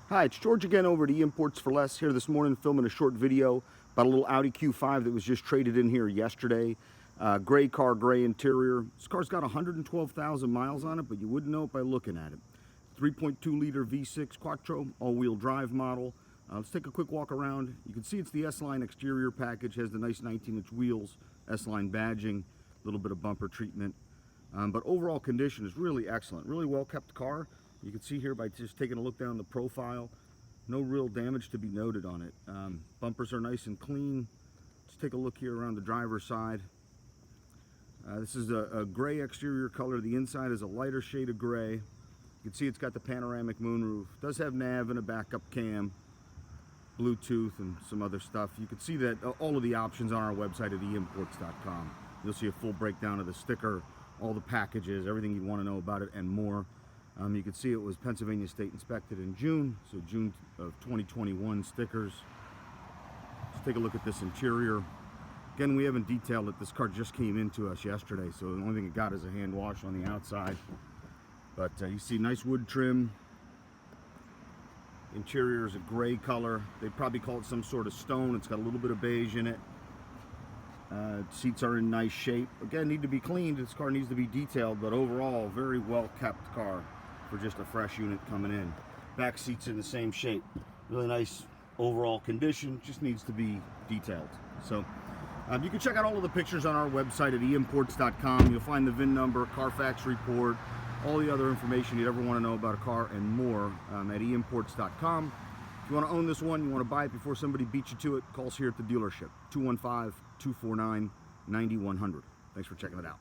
Hi, it's George again over at eimports4Less here this morning, filming a short video about a little Audi Q5 that was just traded in here yesterday. Gray car, gray interior. This car's got 112,000 miles on it, but you wouldn't know it by looking at it. 3.2 liter V6 Quattro, all-wheel drive model. Let's take a quick walk around. You can see it's the S-Line exterior package, has the nice 19-inch wheels, S-Line badging, a little bit of bumper treatment. But overall condition is really excellent, really well-kept car. You can see here by just taking a look down the profile, no real damage to be noted on it. Bumpers are nice and clean. Let's take a look here around the driver's side. This is a gray exterior color. The inside is a lighter shade of gray. You can see it's got the panoramic moonroof. It does have nav and a backup cam, Bluetooth, and some other stuff. You can see that all of the options on our website at eimports4Less.com. You'll see a full breakdown of the sticker, all the packages, everything you want to know about it, and more. You can see it was Pennsylvania State inspected in June, so June of 2021 stickers. Let's take a look at this interior. Again, we haven't detailed it. This car just came into us yesterday, so the only thing it got is a hand wash on the outside. But you see nice wood trim. Interior is a gray color. They probably call it some sort of stone. It's got a little bit of beige in it. Seats are in nice shape. Again, need to be cleaned. This car needs to be detailed, but overall, very well kept car for just a fresh unit coming in. Back seats in the same shape. Really nice overall condition, just needs to be detailed. So you can check out all of the pictures on our website at eimports.com. You'll find the VIN number, Carfax report, all the other information you'd ever want to know about a car and more at eimports.com. If you want to own this one, you want to buy it before somebody beats you to it, call us here at the dealership, 215-249-9100. Thanks for checking it out.